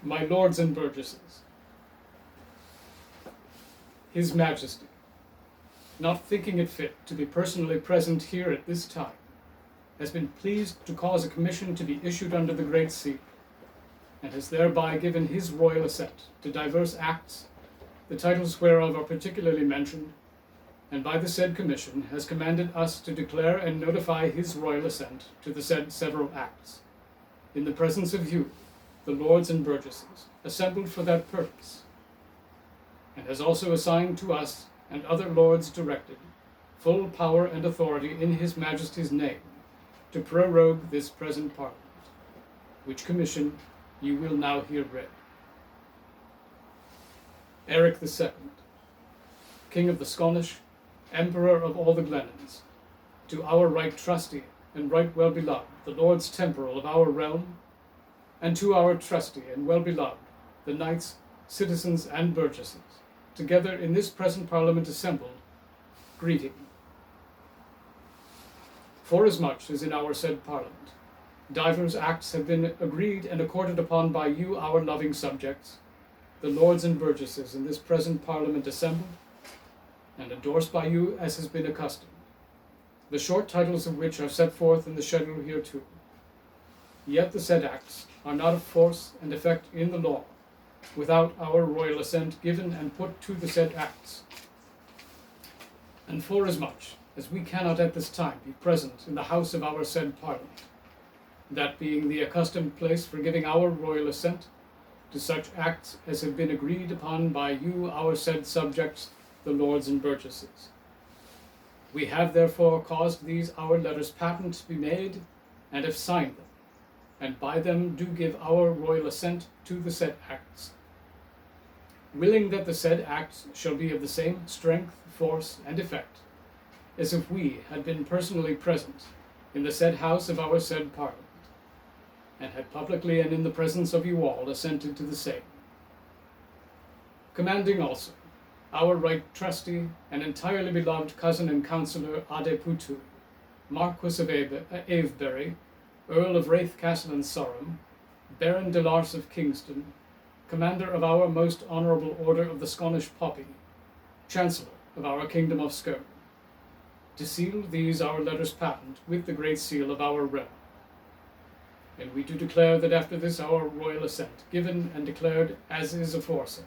My lords and burgesses, His Majesty, not thinking it fit to be personally present here at this time, has been pleased to cause a commission to be issued under the Great Seal, and has thereby given his royal assent to divers acts, the titles whereof are particularly mentioned, and by the said commission has commanded us to declare and notify his royal assent to the said several acts, in the presence of you, the lords and burgesses, assembled for that purpose, and has also assigned to us and other lords directed full power and authority in his Majesty's name to prorogue this present Parliament, which commission you will now hear read. Eric II, King of the Sconnish, Emperor of all the Glennons, to our right trusty and right well beloved, the Lords Temporal of our realm, and to our trusty and well beloved, the knights, citizens, and burgesses, together in this present Parliament assembled, greeting. Forasmuch as in our said Parliament divers acts have been agreed and accorded upon by you, our loving subjects, the lords and burgesses in this present Parliament assembled, and endorsed by you as has been accustomed, the short titles of which are set forth in the schedule hereto. Yet the said acts are not of force and effect in the law, without our royal assent given and put to the said acts. And forasmuch as we cannot at this time be present in the house of our said Parliament, that being the accustomed place for giving our royal assent to such acts as have been agreed upon by you, our said subjects, the lords and burgesses, we have therefore caused these our letters patent to be made, and have signed them, and by them do give our royal assent to the said acts, willing that the said acts shall be of the same strength, force, and effect as if we had been personally present in the said house of our said Parliament, and had publicly and in the presence of you all assented to the same. Commanding also our right trusty and entirely beloved cousin and counsellor Ade Putu, Marquis of Avebury, Earl of Wraith Castle and Sarum, Baron de Lars of Kingston, Commander of our most honourable Order of the Sconnish Poppy, Chancellor of our Kingdom of Scone, to seal these our letters patent with the Great Seal of our realm. And we do declare that after this our royal assent, given and declared as is aforesaid,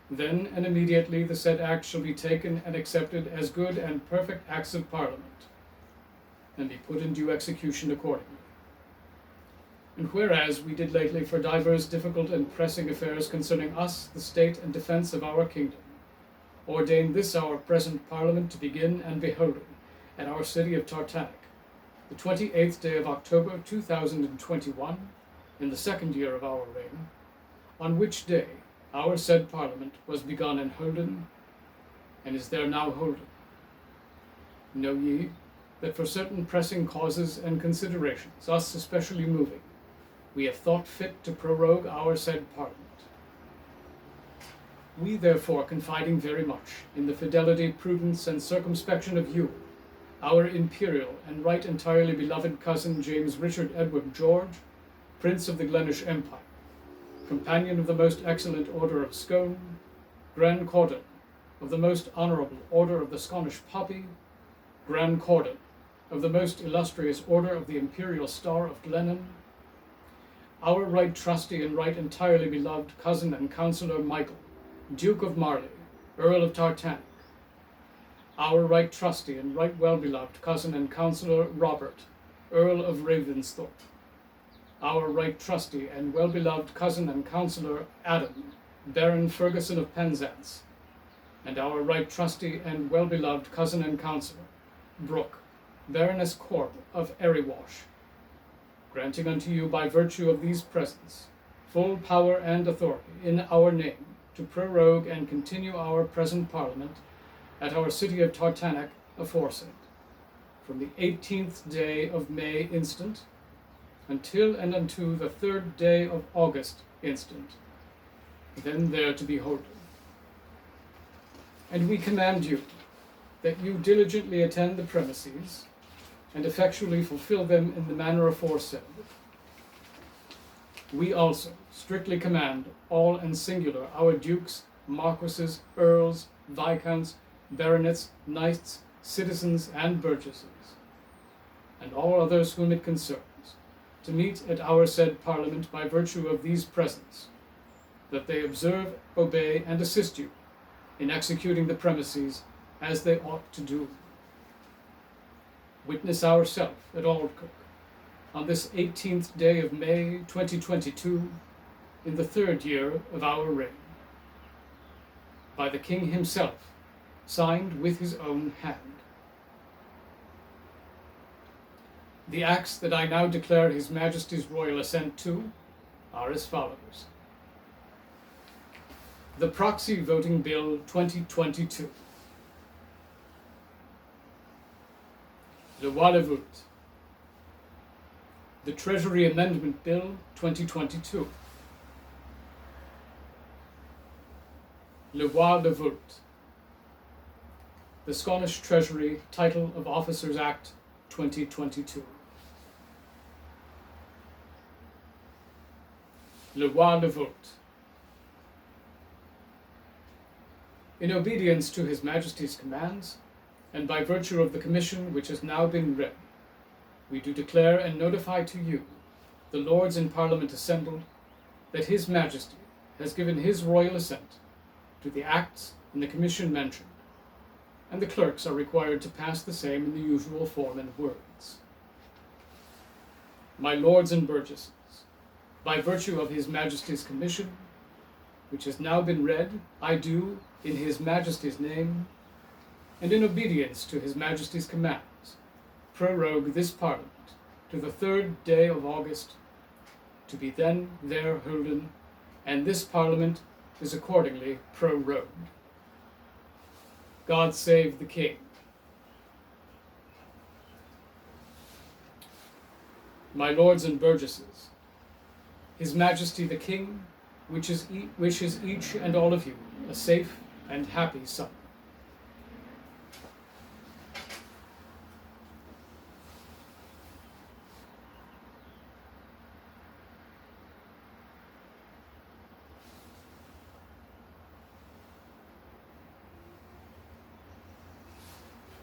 then and immediately the said act shall be taken and accepted as good and perfect acts of Parliament, and be put in due execution accordingly. And whereas we did lately for divers difficult and pressing affairs concerning us, the state and defence of our kingdom, ordain this our present Parliament to begin and be holden at our city of Tartanic, the 28th day of October 2021, in the second year of our reign, on which day our said Parliament was begun and holden, and is there now holden. Know ye that for certain pressing causes and considerations, us especially moving, we have thought fit to prorogue our said Parliament. We therefore, confiding very much in the fidelity, prudence, and circumspection of you, our imperial and right entirely beloved cousin James Richard Edward George, Prince of the Glennish Empire, companion of the most excellent Order of Scone, Grand Cordon of the most honourable Order of the Sconnish Poppy, Grand Cordon of the most illustrious Order of the Imperial Star of Glennon, our right trusty and right entirely beloved cousin and counsellor Michael, Duke of Marley, Earl of Tartanic, our right trusty and right well-beloved cousin and counsellor Robert, Earl of Ravensthorpe, our right trusty and well-beloved cousin and counsellor Adam, Baron Ferguson of Penzance, and our right trusty and well-beloved cousin and counsellor Brooke, Baroness Corp of Erywash, granting unto you by virtue of these presents full power and authority in our name to prorogue and continue our present Parliament at our city of Tartanic aforesaid, from the 18th day of May instant, until and unto the 3rd day of August instant, then there to be holden. And we command you that you diligently attend the premises, and effectually fulfill them in the manner aforesaid, we also strictly command all and singular our dukes, marquises, earls, viscounts, baronets, knights, citizens, and burgesses, and all others whom it concerns, to meet at our said Parliament by virtue of these presents, that they observe, obey, and assist you in executing the premises as they ought to do. Witness ourself at Aldcook, on this 18th day of May 2022, in the 3rd year of our reign. By the King himself, signed with his own hand. The acts that I now declare His Majesty's Royal Assent to are as follows. The Proxy Voting Bill 2022. Le Roi le Vote. The Treasury Amendment Bill 2022. Le Roi le Vote. The Scottish Treasury Title of Officers Act 2022. Le Roi le Vote. In obedience to His Majesty's commands, and by virtue of the commission which has now been read, we do declare and notify to you, the Lords in Parliament assembled, that His Majesty has given his royal assent to the acts in the commission mentioned, and the clerks are required to pass the same in the usual form and words. My Lords and Burgesses, by virtue of His Majesty's commission, which has now been read, I do, in His Majesty's name, and in obedience to His Majesty's commands, prorogue this Parliament to the 3rd day of August, to be then there holden, and this Parliament is accordingly prorogued. God save the King. My Lords and Burgesses, His Majesty the King wishes each and all of you a safe and happy summer.